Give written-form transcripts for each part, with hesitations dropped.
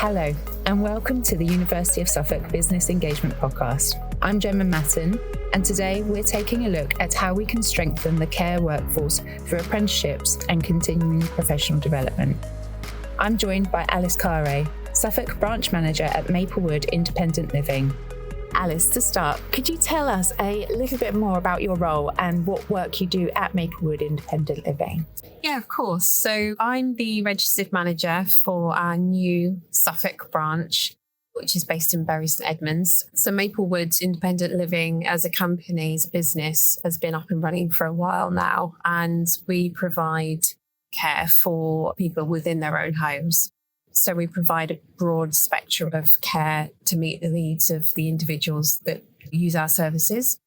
Hello, and welcome to the University of Suffolk Business Engagement Podcast. I'm Gemma Matten, and today we're taking a look at how we can strengthen the care workforce through apprenticeships and continuing professional development. I'm joined by Alice Carre, Suffolk Branch Manager at Maplewood Independent Living. Alice, to start, could you tell us a little bit more about your role and what work you do at Maplewood Independent Living? Yeah, of course. So I'm the registered manager for our new Suffolk branch, which is based in Bury St Edmunds. So Maplewood Independent Living as a company, as a business, has been up and running for a while now, and we provide care for people within their own homes. So we provide a broad spectrum of care to meet the needs of the individuals that use our services.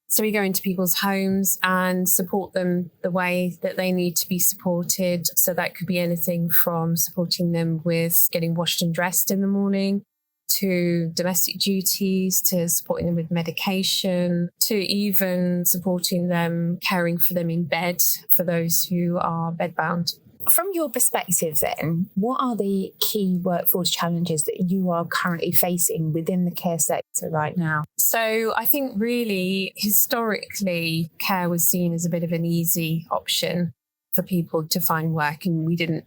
So we go into people's homes and support them the way that they need to be supported. So that could be anything from supporting them with getting washed and dressed in the morning, to domestic duties, to supporting them with medication, to even supporting them, caring for them in bed for those who are bedbound. From your perspective then, what are the key workforce challenges that you are currently facing within the care sector right now? So I think really historically care was seen as a bit of an easy option for people to find work, and we didn't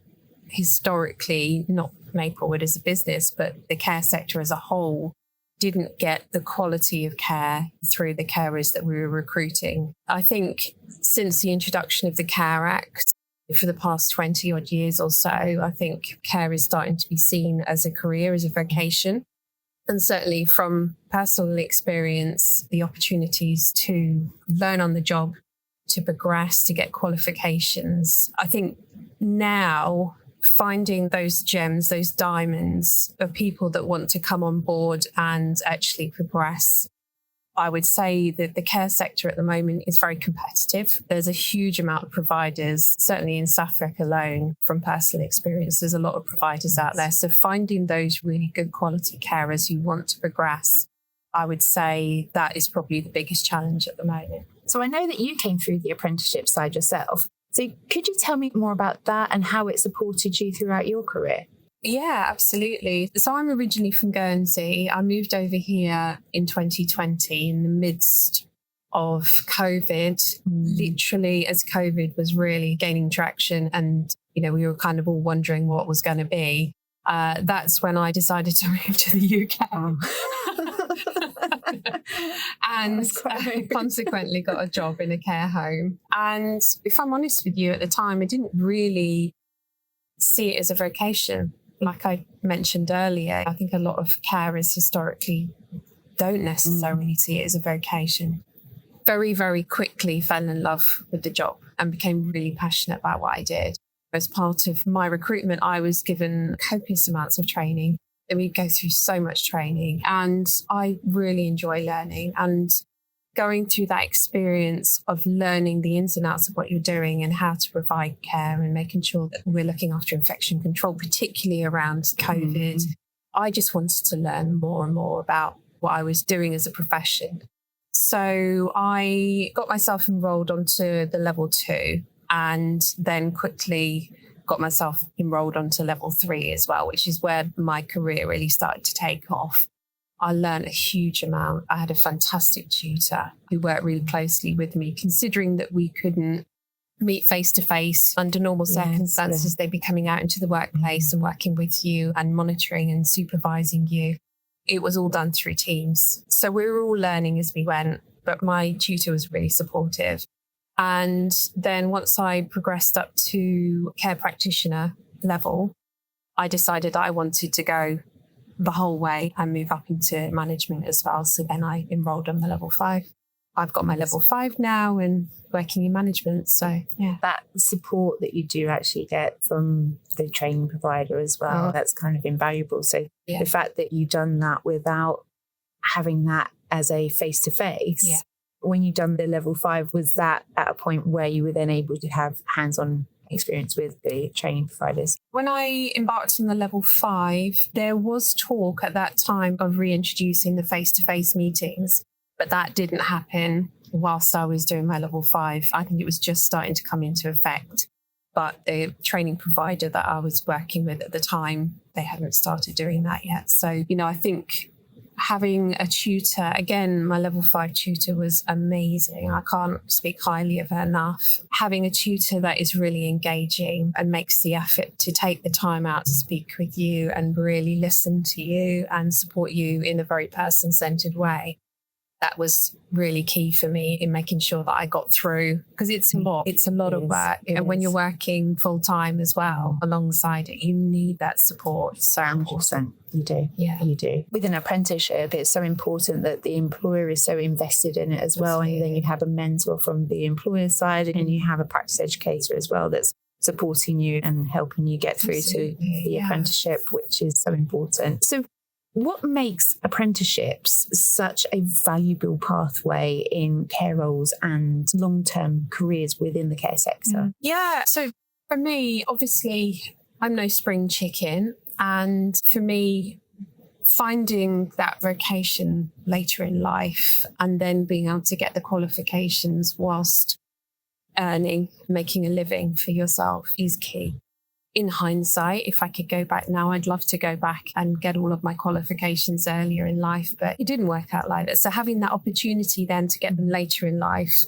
historically, not Maplewood as a business, but the care sector as a whole didn't get the quality of care through the carers that we were recruiting. I think since the introduction of the Care Act, for the past 20 odd years or so, I think care is starting to be seen as a career, as a vocation. And certainly from personal experience, the opportunities to learn on the job, to progress, to get qualifications. I think now finding those gems, those diamonds of people that want to come on board and actually progress. I would say that the care sector at the moment is very competitive. There's a huge amount of providers, certainly in Suffolk alone, from personal experience. There's a lot of providers out there. So finding those really good quality carers who want to progress, I would say that is probably the biggest challenge at the moment. So I know that you came through the apprenticeship side yourself. So could you tell me more about that and how it supported you throughout your career? Yeah, absolutely. So I'm originally from Guernsey. I moved over here in 2020 in the midst of COVID, literally as COVID was really gaining traction and, we were kind of all wondering what was going to be. That's when I decided to move to the UK. And consequently got a job in a care home. And if I'm honest with you, at the time, I didn't really see it as a vocation. Like I mentioned earlier, I think a lot of carers historically don't necessarily see it as a vocation. Very, very quickly fell in love with the job and became really passionate about what I did. As part of my recruitment, I was given copious amounts of training. We go through so much training and I really enjoy learning, and going through that experience of learning the ins and outs of what you're doing and how to provide care and making sure that we're looking after infection control, particularly around COVID. I just wanted to learn more and more about what I was doing as a profession. So I got myself enrolled onto the level 2 and then quickly got myself enrolled onto level 3 as well, which is where my career really started to take off. I learned a huge amount. I had a fantastic tutor who worked really closely with me, considering that we couldn't meet face-to-face under normal circumstances. They'd be coming out into the workplace and working with you and monitoring and supervising you. It was all done through Teams. So we were all learning as we went, but my tutor was really supportive. And then once I progressed up to care practitioner level, I decided I wanted to go the whole way and move up into management as well. So then I enrolled on the level 5. I've got my level 5 now and working in management. So yeah. That support that you do actually get from the training provider as well, that's kind of invaluable. So the fact that you've done that without having that as a face-to-face, when you've done the level 5, was that at a point where you were then able to have hands-on experience with the training providers? When I embarked on the level 5, there was talk at that time of reintroducing the face-to-face meetings, but that didn't happen whilst I was doing my level 5. I think it was just starting to come into effect. but the training provider that I was working with at the time, they hadn't started doing that yet. So, I think having a tutor, again, my level 5 tutor was amazing. I can't speak highly of her enough. Having a tutor that is really engaging and makes the effort to take the time out to speak with you and really listen to you and support you in a very person-centered way. That was really key for me in making sure that I got through, because it's a lot. It's a lot of work. And when you're working full time as well alongside it, you need that support. So 100%. You do. Yeah. You do. With an apprenticeship, it's so important that the employer is so invested in it as well. Absolutely. And then you have a mentor from the employer side, and you have a practice educator as well that's supporting you and helping you get through to the apprenticeship, which is so important. So what makes apprenticeships such a valuable pathway in care roles and long-term careers within the care sector? Yeah. So for me, obviously, I'm no spring chicken. And for me, finding that vocation later in life and then being able to get the qualifications whilst earning, making a living for yourself is key. In hindsight, if I could go back now, I'd love to go back and get all of my qualifications earlier in life, but it didn't work out like that. So having that opportunity then to get them later in life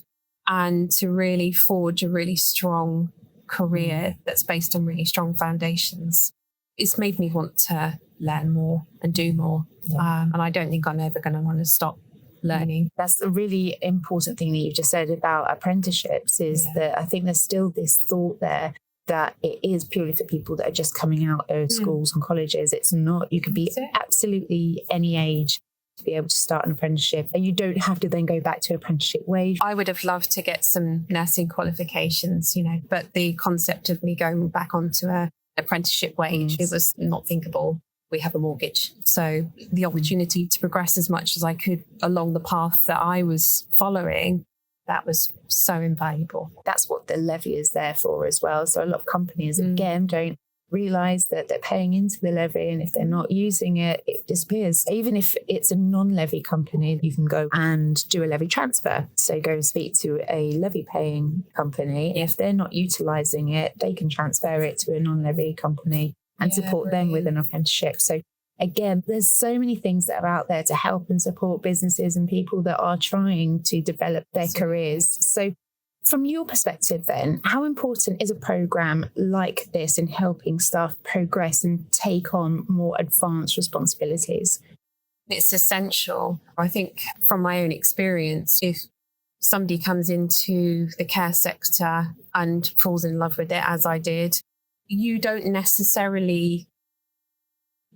and to really forge a really strong career that's based on really strong foundations, it's made me want to learn more and do more. And I don't think I'm ever going to want to stop learning. That's a really important thing that you just said about apprenticeships is that I think there's still this thought there that it is purely for people that are just coming out of schools and colleges. It's not. You could be absolutely any age to be able to start an apprenticeship, and you don't have to then go back to apprenticeship wage. I would have loved to get some nursing qualifications, but the concept of me going back onto an apprenticeship wage, it was not thinkable. We have a mortgage. So the opportunity to progress as much as I could along the path that I was following, that was so invaluable. That's what the levy is there for as well. So a lot of companies, again, don't realise that they're paying into the levy, and if they're not using it, it disappears. Even if it's a non-levy company, you can go and do a levy transfer. So go speak to a levy-paying company. If they're not utilising it, they can transfer it to a non-levy company and support them with an apprenticeship. So again, there's so many things that are out there to help and support businesses and people that are trying to develop their careers. So from your perspective then, how important is a programme like this in helping staff progress and take on more advanced responsibilities? It's essential. I think from my own experience, if somebody comes into the care sector and falls in love with it, as I did, you don't necessarily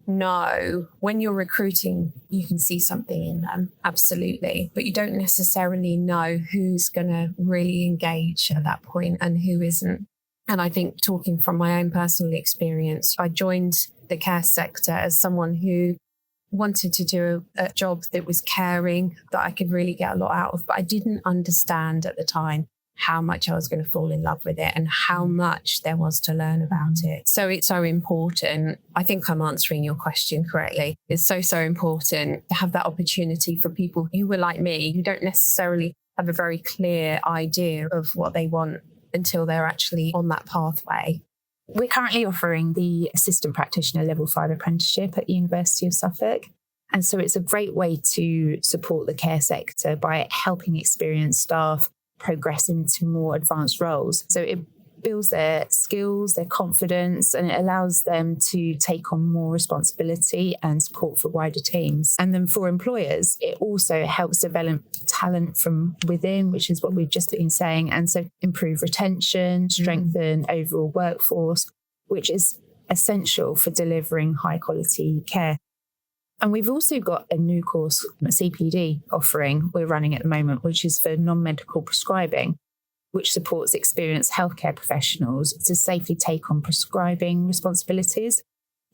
know. When you're recruiting, you can see something in them, absolutely, but you don't necessarily know who's going to really engage at that point and who isn't. And I think, talking from my own personal experience, I joined the care sector as someone who wanted to do a job that was caring, that I could really get a lot out of, but I didn't understand at the time how much I was going to fall in love with it and how much there was to learn about it. So it's so important. I think I'm answering your question correctly. It's so, so important to have that opportunity for people who were like me, who don't necessarily have a very clear idea of what they want until they're actually on that pathway. We're currently offering the Assistant Practitioner Level 5 apprenticeship at the University of Suffolk. And so it's a great way to support the care sector by helping experienced staff progress into more advanced roles. So it builds their skills, their confidence, and it allows them to take on more responsibility and support for wider teams. And then for employers, it also helps develop talent from within, which is what we've just been saying, and so improve retention, strengthen overall workforce, which is essential for delivering high quality care. And we've also got a new course, a CPD offering we're running at the moment, which is for non-medical prescribing, which supports experienced healthcare professionals to safely take on prescribing responsibilities.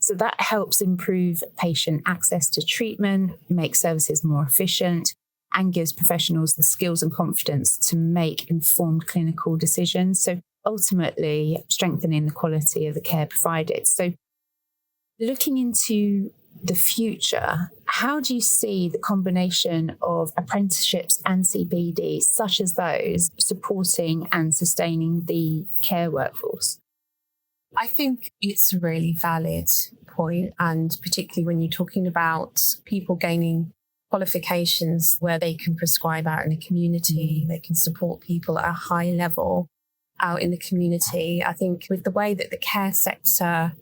So that helps improve patient access to treatment, make services more efficient, and gives professionals the skills and confidence to make informed clinical decisions. So ultimately strengthening the quality of the care provided. So looking into the future, how do you see the combination of apprenticeships and CPD, such as those, supporting and sustaining the care workforce? I think it's a really valid point, and particularly when you're talking about people gaining qualifications where they can prescribe out in the community, they can support people at a high level out in the community. I think with the way that the care sector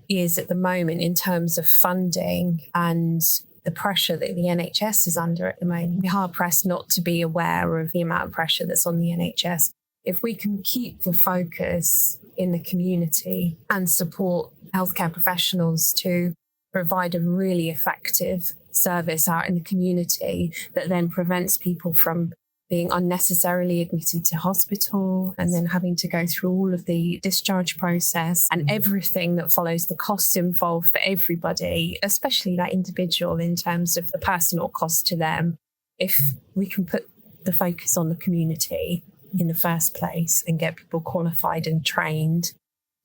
is at the moment in terms of funding and the pressure that the NHS is under at the moment, we're hard pressed not to be aware of the amount of pressure that's on the NHS. If we can keep the focus in the community and support healthcare professionals to provide a really effective service out in the community that then prevents people from being unnecessarily admitted to hospital and then having to go through all of the discharge process and everything that follows, the costs involved for everybody, especially that individual in terms of the personal cost to them. If we can put the focus on the community in the first place and get people qualified and trained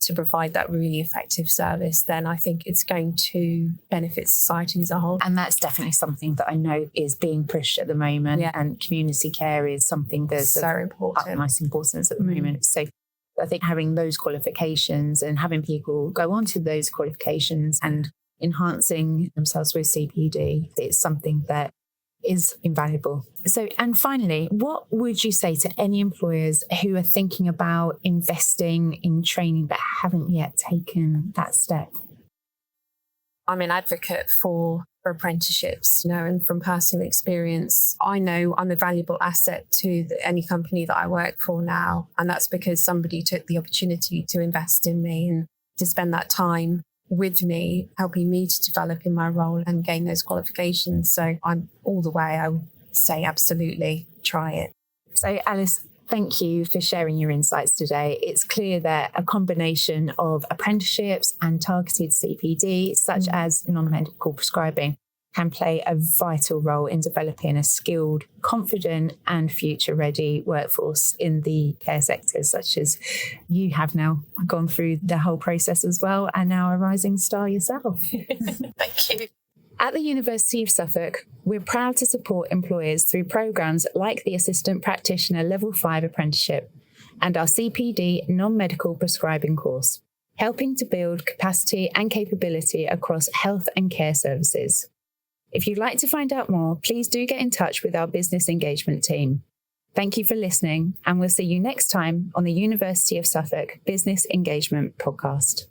to provide that really effective service, then I think it's going to benefit society as a whole. And that's definitely something that I know is being pushed at the moment. Yeah. And community care is something that's so important, utmost importance at the moment. So I think having those qualifications and having people go on to those qualifications and enhancing themselves with CPD, it's something that is invaluable. So, and finally, what would you say to any employers who are thinking about investing in training but haven't yet taken that step? I'm an advocate for apprenticeships, and from personal experience, I know I'm a valuable asset to any company that I work for now. And that's because somebody took the opportunity to invest in me and to spend that time with me, helping me to develop in my role and gain those qualifications. So I'm all the way, I would say absolutely try it. So Alice, thank you for sharing your insights today. It's clear that a combination of apprenticeships and targeted CPD, such as non-medical prescribing, can play a vital role in developing a skilled, confident and future-ready workforce in the care sector, such as you have now gone through the whole process as well and now a rising star yourself. Thank you. At the University of Suffolk, we're proud to support employers through programmes like the Assistant Practitioner Level 5 Apprenticeship and our CPD non-medical prescribing course, helping to build capacity and capability across health and care services. If you'd like to find out more, please do get in touch with our business engagement team. Thank you for listening, and we'll see you next time on the University of Suffolk Business Engagement Podcast.